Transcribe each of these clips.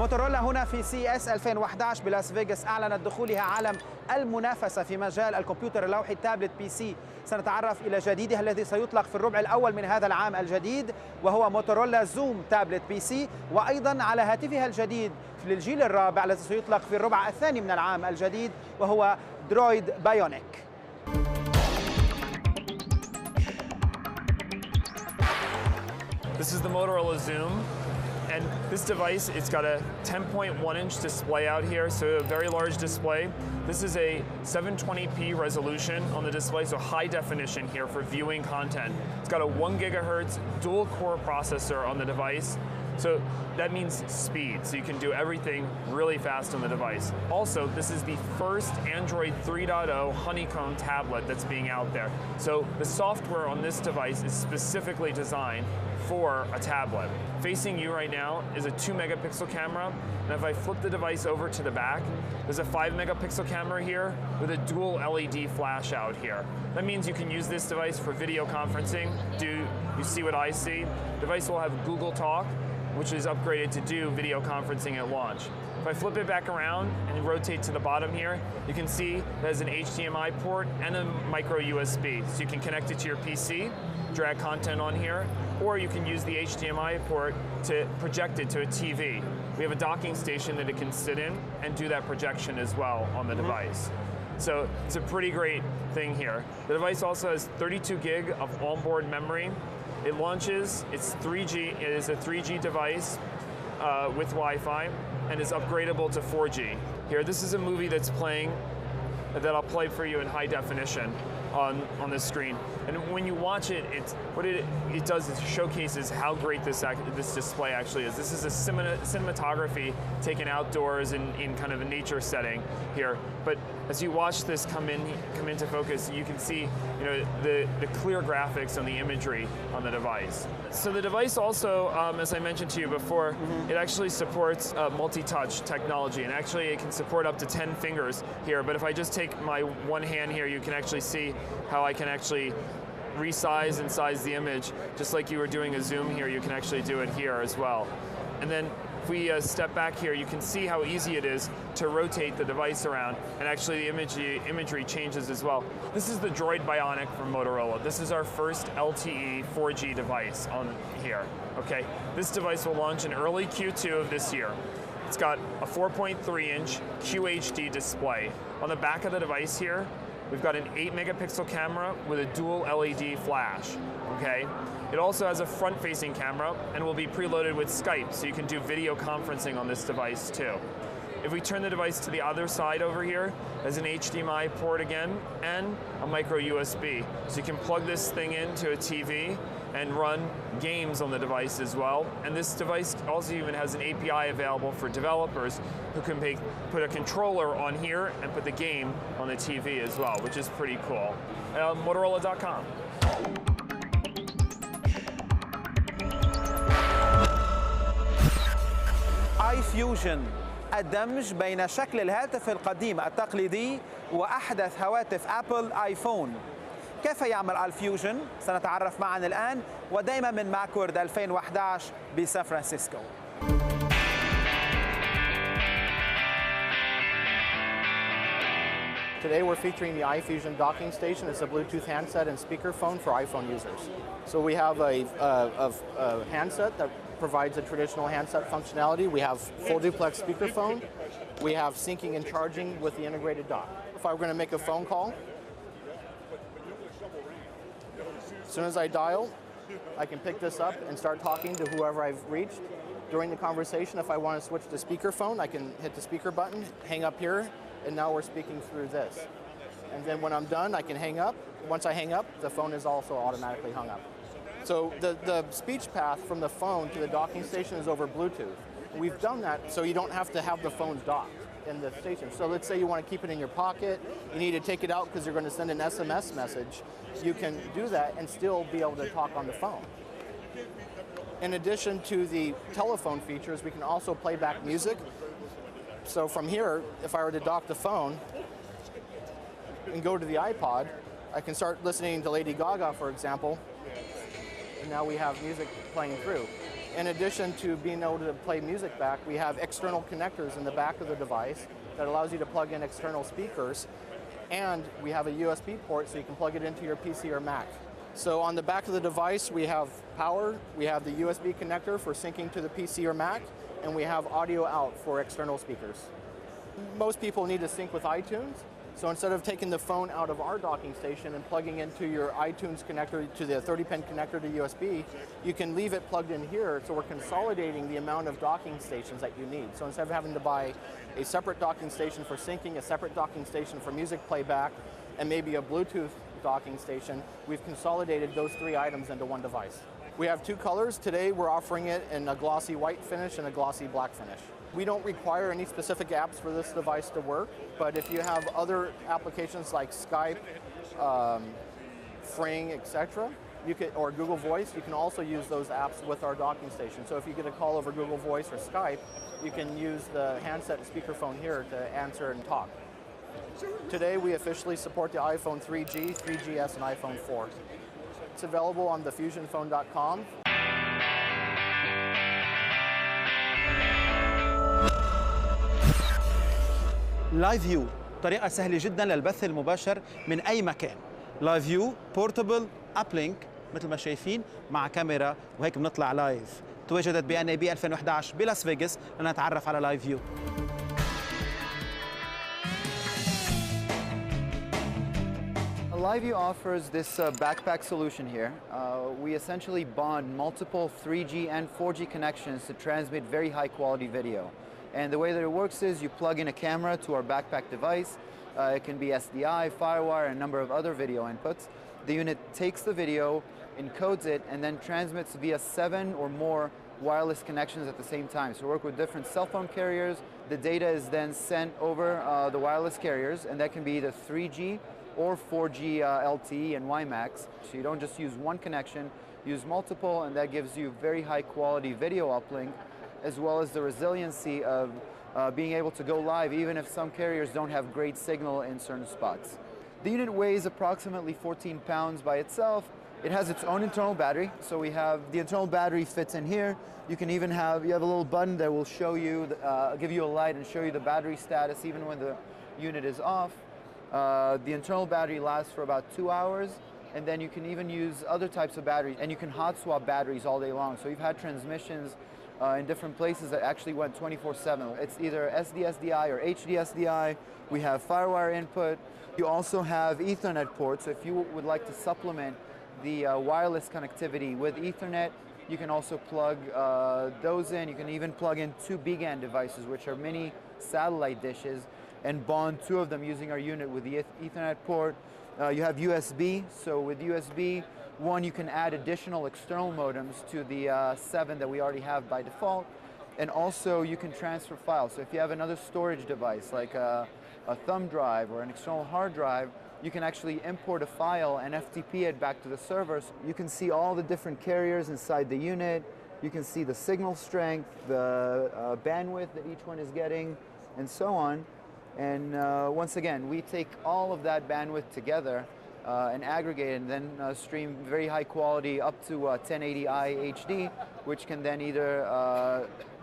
موتورولا هنا في CES 2011 بلاس فيغاس أعلنت دخولها عالم المنافسة في مجال الكمبيوتر اللوحي التابلت PC. سنتعرف إلى جديدها الذي سيطلق في الربع الأول من هذا العام الجديد، وهو موتورولا زوم تابلت PC، وأيضا على هاتفها الجديد للجيل الرابع الذي سيطلق في الربع الثاني من العام الجديد، وهو درويد بايونيك. This is the Motorola Zoom, and this device, it's got a 10.1-inch display out here, so a very large display. This is a 720p resolution on the display, so high definition here for viewing content. It's got a 1 gigahertz dual-core processor on the device, so that means speed, so you can do everything really fast on the device. Also, this is the first Android 3.0 honeycomb tablet that's being out there. So the software on this device is specifically designed for a tablet. Facing you right now is a 2 megapixel camera, and if I flip the device over to the back, there's a 5 megapixel camera here with a dual LED flash out here. That means you can use this device for video conferencing. You see what I see? The device will have Google Talk, which is upgraded to do video conferencing at launch. If I flip it back around and rotate to the bottom here, you can see there's an HDMI port and a micro USB. So you can connect it to your PC, drag content on here, or you can use the HDMI port to project it to a TV. We have a docking station that it can sit in and do that projection as well on the device. So it's a pretty great thing here. The device also has 32 gig of onboard memory. It launches, it's 3G, it is a 3G device with Wi-Fi and is upgradable to 4G. Here, this is a movie that's playing that I'll play for you in high definition on the screen. And when you watch it, what it does is showcases how great this display actually is. This is a cinematography taken outdoors in kind of a nature setting here. But as you watch this come into focus, you can see the clear graphics and the imagery on the device. So the device also, as I mentioned to you before, it actually supports multi-touch technology, and actually it can support up to 10 fingers here. But if I just take my one hand here, you can actually see how I can actually resize and size the image, just like you were doing a zoom here, you can actually do it here as well. And then if we step back here, you can see how easy it is to rotate the device around, and actually the imagery changes as well. This is the Droid Bionic from Motorola. This is our first LTE 4G device on here, okay? This device will launch in early Q2 of this year. It's got a 4.3-inch QHD display. On the back of the device here, we've got an 8 megapixel camera with a dual LED flash, okay? It also has a front-facing camera and will be preloaded with Skype, so you can do video conferencing on this device too. If we turn the device to the other side over here, there's an HDMI port again and a micro USB. So you can plug this thing into a TV and run games on the device as well. And this device also even has an API available for developers who can put a controller on here and put the game on the TV as well, which is pretty cool. Motorola.com. iFusion، الدمج بين شكل الهاتف القديم التقليدي وأحدث هواتف أبل آيفون. كيف يعمل iFusion؟ سنتعرف معا الآن، ودائما من ماكورد 2011 بسان فرانسيسكو. Today we're featuring the iFusion docking station. It's a Bluetooth handset and speakerphone for iPhone users. So we have a handset that provides a traditional handset functionality. We have full duplex speakerphone. We have syncing and charging with the integrated dock. If I were going to make a phone call, as soon as I dial, I can pick this up and start talking to whoever I've reached. During the conversation, if I want to switch to speakerphone, I can hit the speaker button, hang up here, and now we're speaking through this. And then when I'm done, I can hang up. Once I hang up, the phone is also automatically hung up. So the speech path from the phone to the docking station is over Bluetooth. We've done that so you don't have to have the phones docked in the station. So let's say you want to keep it in your pocket, you need to take it out because you're going to send an SMS message. You can do that and still be able to talk on the phone. In addition to the telephone features, we can also play back music. So from here, if I were to dock the phone and go to the iPod, I can start listening to Lady Gaga, for example, and now we have music playing through. In addition to being able to play music back, we have external connectors in the back of the device that allows you to plug in external speakers. And we have a USB port so you can plug it into your PC or Mac. So on the back of the device, we have power, we have the USB connector for syncing to the PC or Mac, and we have audio out for external speakers. Most people need to sync with iTunes, so instead of taking the phone out of our docking station and plugging into your iTunes connector to the 30-pin connector to USB, you can leave it plugged in here, so we're consolidating the amount of docking stations that you need. So instead of having to buy a separate docking station for syncing, a separate docking station for music playback, and maybe a Bluetooth docking station, we've consolidated those 3 items into one device. We have 2 colors. Today we're offering it in a glossy white finish and a glossy black finish. We don't require any specific apps for this device to work, but if you have other applications like Skype, Fring, etc., or Google Voice, you can also use those apps with our docking station. So if you get a call over Google Voice or Skype, you can use the handset and speakerphone here to answer and talk. Today we officially support the iPhone 3G, 3GS, and iPhone 4. It's available on thefusionphone.com. LiveU طريقة سهلة جدا للبث المباشر من أي مكان. LiveU بورتبل أبلينك مثل ما شايفين مع كاميرا، وهيك بنطلع لايف. تواجدت بNAB 2011 بلاس فيغاس لنتعرف على LiveU. LiveU offers this backpack solution here. We essentially bond multiple 3G and 4G connections to transmit very high quality video. And the way that it works is you plug in a camera to our backpack device. It can be SDI, Firewire, and a number of other video inputs. The unit takes the video, encodes it, and then transmits via 7 or more wireless connections at the same time. So we work with different cell phone carriers. The data is then sent over the wireless carriers, and that can be either 3G or 4G LTE and WiMAX. So you don't just use one connection, use multiple, and that gives you very high quality video uplink, as well as the resiliency of being able to go live even if some carriers don't have great signal in certain spots. The unit weighs approximately 14 pounds by itself. It has its own internal battery, so we have the internal battery fits in here. You can even have a little button that will show you, give you a light and show you the battery status even when the unit is off. The internal battery lasts for about 2 hours, and then you can even use other types of batteries, and you can hot swap batteries all day long. So you've had transmissions in different places that actually went 24/7. It's either SD-SDI or HD-SDI. We have Firewire input. You also have Ethernet ports. So if you would like to supplement the wireless connectivity with Ethernet, you can also plug those in. You can even plug in 2 BGAN devices, which are mini satellite dishes, and bond 2 of them using our unit with the Ethernet port. You have USB, so with USB, one, you can add additional external modems to the 7 that we already have by default, and also you can transfer files. So if you have another storage device, like a thumb drive or an external hard drive, you can actually import a file and FTP it back to the server. So you can see all the different carriers inside the unit. You can see the signal strength, the bandwidth that each one is getting, and so on. And once again, we take all of that bandwidth together and aggregate it, and then stream very high quality up to 1080i HD, which can then either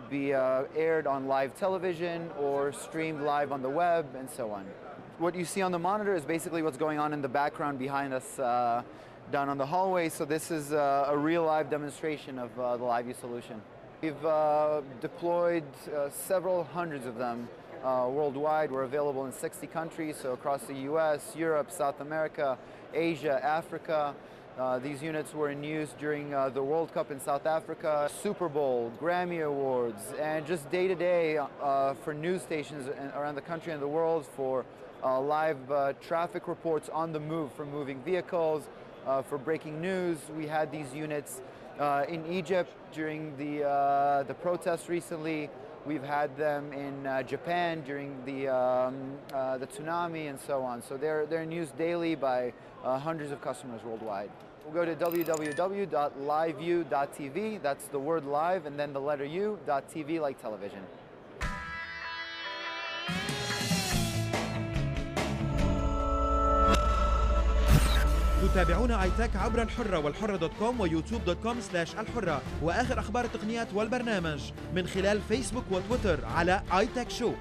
be aired on live television or streamed live on the web, and so on. What you see on the monitor is basically what's going on in the background behind us down on the hallway. So this is a real live demonstration of the LiveU solution. We've deployed several hundreds of them worldwide. We're available in 60 countries, so across the US, Europe, South America, Asia, Africa. These units were in use during the World Cup in South Africa, Super Bowl, Grammy Awards, and just day to day for news stations around the country and the world for live traffic reports on the move for moving vehicles, for breaking news. We had these units in Egypt during the protests recently. We've had them in Japan during the tsunami and so on. So they're in use daily by hundreds of customers worldwide. We'll go to www.liveu.tv. That's the word live and then the letter U.tv like television. تتابعون ايتك عبر الحرة والحرة دوت كوم ويوتيوب دوت كوم الحرة، وآخر أخبار التقنيات والبرنامج من خلال فيسبوك وتويتر على ايتك شو.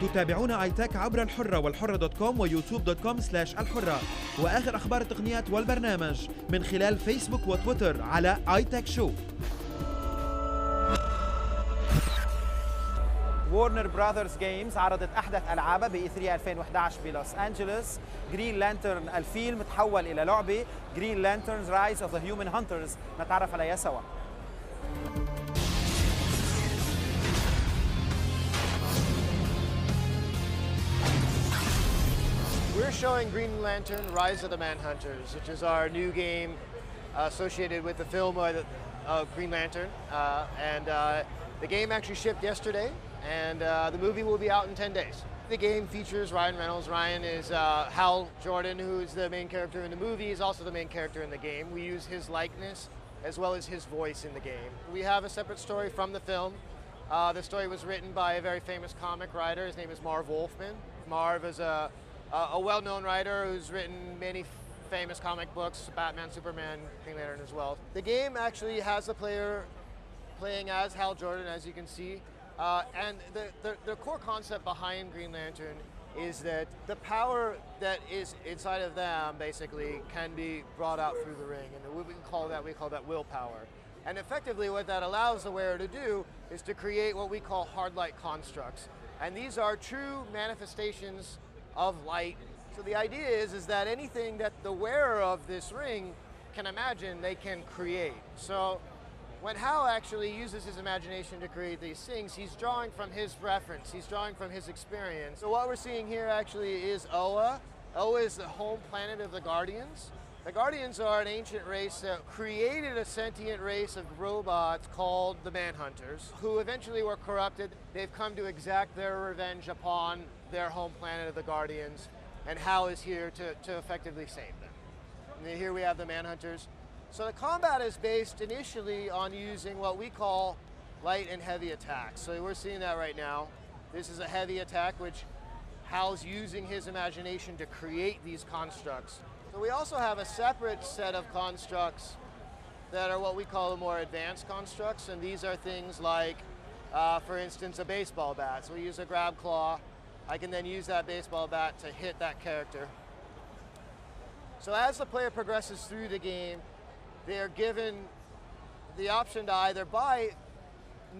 تتابعون ايتك عبر الحرة والحرة دوت كوم ويوتيوب دوت كوم الحرة، وآخر أخبار التقنيات والبرنامج من خلال فيسبوك وتويتر على ايتك شو. وورنر براذرز جيمز عرضت أحدث ألعابها بإي3 2011 بلوس أنجلوس. جرين لانترن الفيلم تحول إلى لعبة، جرين لانترنز رايز اوف ذا هيومن هانترز، نتعرف عليها سوا. We're showing Green Lantern Rise of the Manhunters, which is our new game associated with the film of Green Lantern. The game actually shipped yesterday, and the movie will be out in 10 days. The game features Ryan Reynolds. Ryan is Hal Jordan, who's the main character in the movie. He's also the main character in the game. We use his likeness as well as his voice in the game. We have a separate story from the film. The story was written by a very famous comic writer. His name is Marv Wolfman. Marv is a well-known writer who's written many famous comic books, Batman, Superman, Green Lantern as well. The game actually has the player playing as Hal Jordan, as you can see. And the core concept behind Green Lantern is that the power that is inside of them basically can be brought out through the ring. And we call that willpower. And effectively what that allows the wearer to do is to create what we call hard light constructs. And these are true manifestations of light. So the idea is that anything that the wearer of this ring can imagine, they can create. So when Hal actually uses his imagination to create these things, he's drawing from his reference, he's drawing from his experience. So what we're seeing here actually is Oa. Oa is the home planet of the Guardians. The Guardians are an ancient race that created a sentient race of robots called the Manhunters, who eventually were corrupted. They've come to exact their revenge upon their home planet of the Guardians, and Hal is here to effectively save them. And then here we have the Manhunters. So the combat is based initially on using what we call light and heavy attacks. So we're seeing that right now. This is a heavy attack, which Hal's using his imagination to create these constructs. So we also have a separate set of constructs that are what we call the more advanced constructs, and these are things like, for instance, a baseball bat. So we use a grab claw. I can then use that baseball bat to hit that character. So as the player progresses through the game, they are given the option to either buy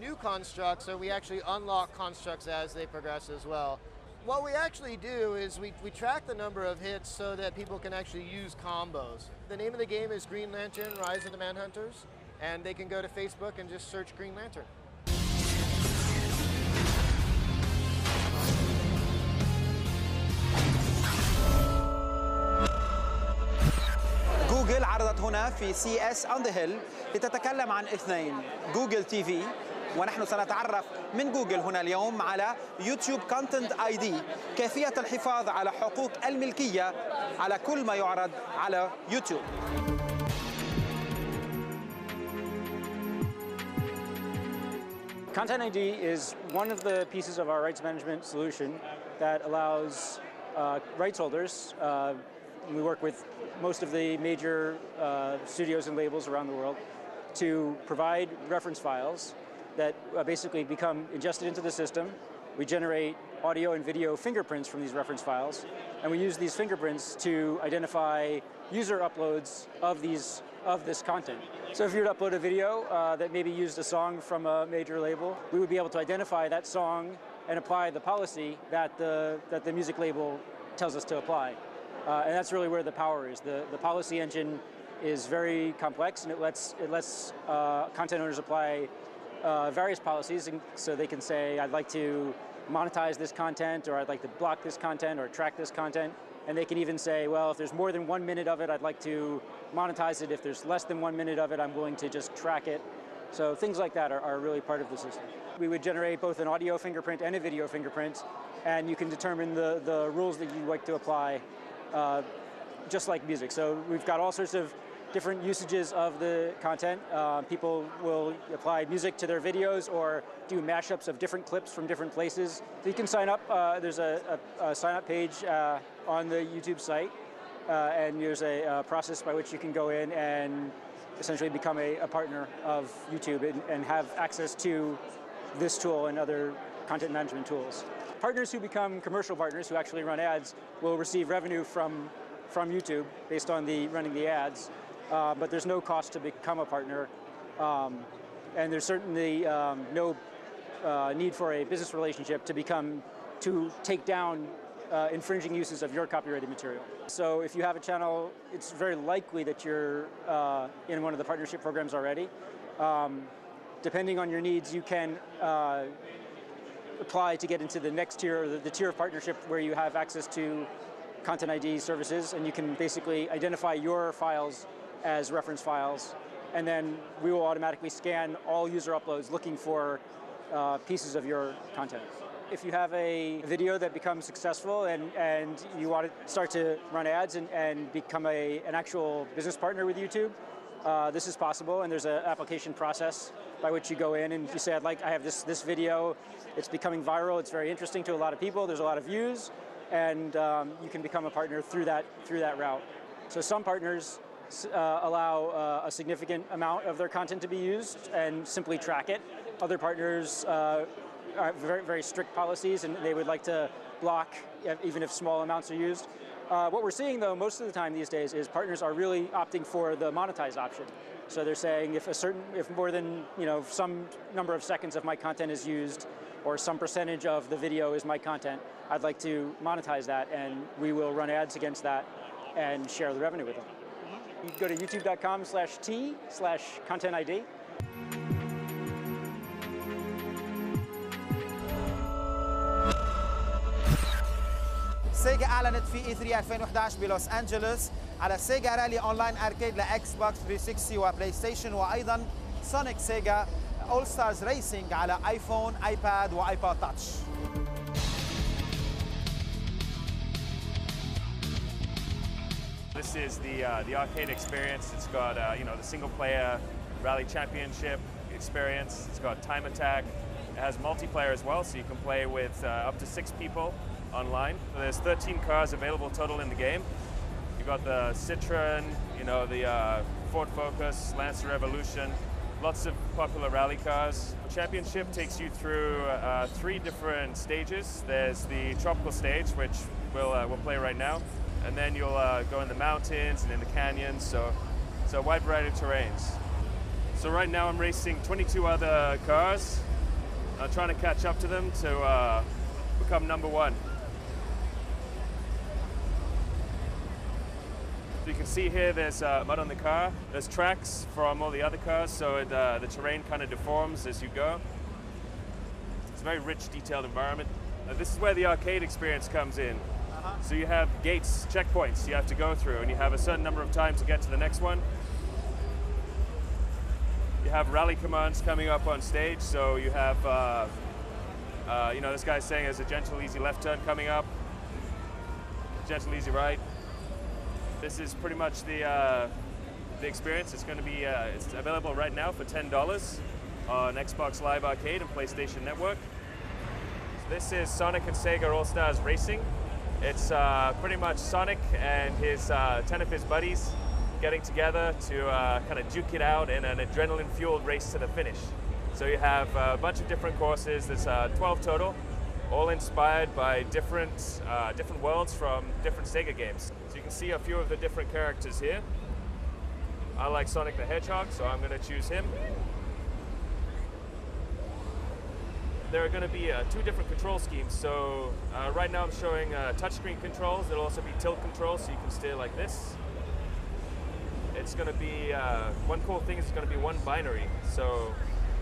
new constructs, or we actually unlock constructs as they progress as well. What we actually do is we track the number of hits so that people can actually use combos. The name of the game is Green Lantern Rise of the Manhunters, and they can go to Facebook and just search Green Lantern. جوجل عرضت هنا في CS on the Hill لتتكلم عن اثنين، جوجل تي في، ونحن سنتعرف من جوجل هنا اليوم على يوتيوب كونتنت ID، كيفية الحفاظ على حقوق الملكية على كل ما يعرض على يوتيوب. Content ID is one of the pieces of our rights management solution that allows rights holders, we work with most of the major studios and labels around the world, to provide reference files that basically become ingested into the system. We generate audio and video fingerprints from these reference files, and we use these fingerprints to identify user uploads of this content. So if you were to upload a video that maybe used a song from a major label, we would be able to identify that song and apply the policy that the music label tells us to apply. And that's really where the power is. The policy engine is very complex, and it lets content owners apply various policies, and so they can say, I'd like to monetize this content, or I'd like to block this content, or track this content. And they can even say, well, if there's more than 1 minute of it, I'd like to monetize it. If there's less than 1 minute of it, I'm willing to just track it. So things like that are really part of the system. We would generate both an audio fingerprint and a video fingerprint, and you can determine the rules that you'd like to apply, just like music. So we've got all sorts of different usages of the content. People will apply music to their videos or do mashups of different clips from different places. So you can sign up. There's a sign-up page on the YouTube site, and there's a process by which you can go in and essentially become a partner of YouTube and have access to this tool and other content management tools. Partners who become commercial partners, who actually run ads, will receive revenue from YouTube based on running the ads, but there's no cost to become a partner, and there's certainly no need for a business relationship to take down infringing uses of your copyrighted material. So if you have a channel, it's very likely that you're in one of the partnership programs already. Depending on your needs, you can apply to get into the next tier, or the tier of partnership where you have access to Content ID services, and you can basically identify your files as reference files, and then we will automatically scan all user uploads looking for pieces of your content. If you have a video that becomes successful and you want to start to run ads and become an actual business partner with YouTube, this is possible, and there's an application process by which you go in and you say, I have this video, it's becoming viral, it's very interesting to a lot of people, there's a lot of views, and you can become a partner through that route. So some partners allow a significant amount of their content to be used and simply track it. Other partners have very, very strict policies, and they would like to block even if small amounts are used. What we're seeing, though, most of the time these days is partners are really opting for the monetized option. So they're saying if more than some number of seconds of my content is used, or some percentage of the video is my content, I'd like to monetize that, and we will run ads against that and share the revenue with them. You can go to youtube.com/t/contentid. سيجا أعلنت في E3 2011 بلوس أنجلوس على سيجا رالي أونلاين أركيد لإكس بوكس 360 وبلاي ستيشن، وأيضا سونيك سيجا أول ستارز ريسينج على آيفون، آيباد وآيباد تاتش. This is the arcade experience. It's got the single-player rally championship experience. It's got time attack. It has multiplayer as well, so you can play with up to 6 people online. So there's 13 cars available total in the game. You've got the Citroen, the Ford Focus, Lancer Revolution, lots of popular rally cars. The championship takes you through 3 different stages. There's the tropical stage, which we'll play right now, and then you'll go in the mountains and in the canyons. So it's a wide variety of terrains. So right now I'm racing 22 other cars. I'm trying to catch up to them to become number 1. So you can see here there's mud on the car. There's tracks from all the other cars, so the terrain kind of deforms as you go. It's a very rich, detailed environment. This is where the arcade experience comes in. So you have gates, checkpoints you have to go through, and you have a certain number of time to get to the next one. You have rally commands coming up on stage, so you have, this guy's saying there's a gentle, easy left turn coming up, gentle, easy right. This is pretty much the experience. It's going to be it's available right now for $10 on Xbox Live Arcade and PlayStation Network. So this is Sonic and Sega All Stars Racing. It's pretty much Sonic and 10 of his buddies getting together to kind of duke it out in an adrenaline-fueled race to the finish. So you have a bunch of different courses. There's 12 total, all inspired by different worlds from different Sega games. So you can see a few of the different characters here. I like Sonic the Hedgehog, so I'm going to choose him. There are going to be 2 different control schemes. So right now I'm showing touchscreen controls. There'll also be tilt controls, so you can steer like this. It's going to be, one cool thing is it's going to be one binary. So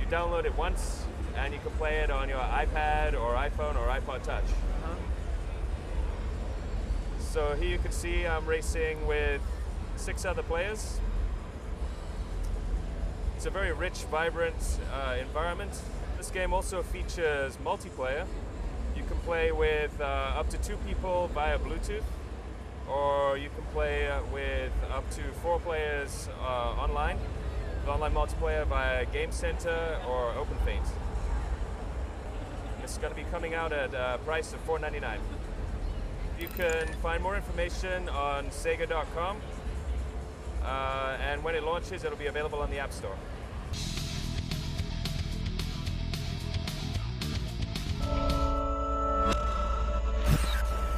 you download it once, and you can play it on your iPad or iPhone or iPod Touch. So here you can see I'm racing with 6 other players. It's a very rich, vibrant environment. This game also features multiplayer. You can play with up to 2 people via Bluetooth, or you can play with up to 4 players online, with online multiplayer via Game Center or OpenFaint. It's going to be coming out at a price of $4.99. You can find more information on Sega.com, and when it launches, it'll be available on the App Store.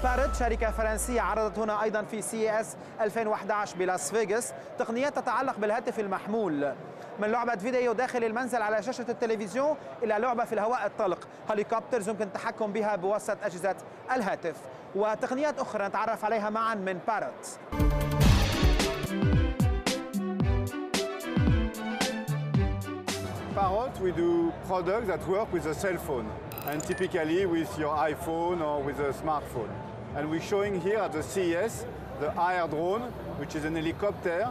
بارت شركة فرنسية عرضت هنا أيضا في CES 2011 بلاس فيغاس تقنيات تتعلق بالهاتف المحمول، من لعبة فيديو داخل المنزل على شاشة التلفزيون إلى لعبة في الهواء الطلق، هليكوبترز يمكن التحكم بها بواسطة أجهزة الهاتف، وتقنيات أخرى نتعرف عليها معا من بارت. Parrot, we do products that work with a cell phone, and typically with your iPhone or with a smartphone. And we're showing here at the CES the air drone, which is an helicopter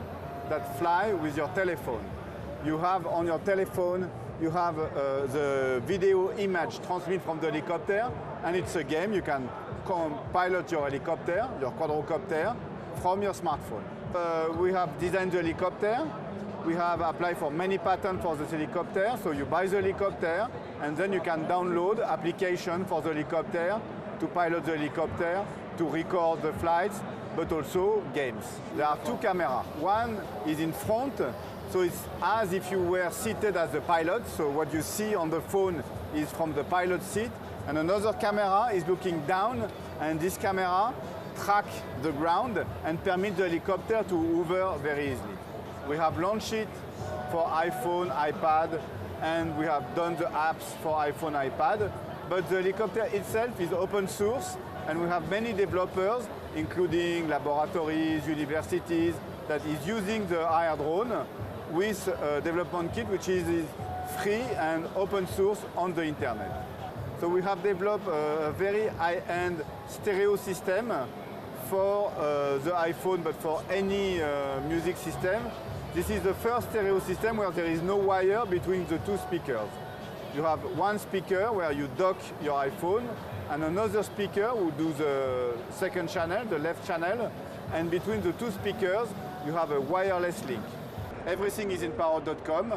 that fly with your telephone. You have on your telephone, you have the video image transmitted from the helicopter, and it's a game. You can pilot your helicopter, your quadrocopter, from your smartphone. We have designed the helicopter. We have applied for many patents for this helicopter. So you buy the helicopter, and then you can download application for the helicopter to pilot the helicopter, to record the flights, but also games. There are 2 cameras. One is in front, so it's as if you were seated as the pilot. So what you see on the phone is from the pilot seat. And another camera is looking down, and this camera tracks the ground and permits the helicopter to hover very easily. We have launched it for iPhone, iPad, and we have done the apps for iPhone, iPad. But the helicopter itself is open source, and we have many developers, including laboratories, universities, that is using the air drone with a development kit which is free and open source on the internet. So we have developed a very high-end stereo system for the iPhone, but for any music system. This is the first stereo system where there is no wire between the 2 speakers. You have one speaker where you dock your iPhone, and another speaker who do the second channel, the left channel, and between the 2 speakers you have a wireless link. Everything is in parrot.com.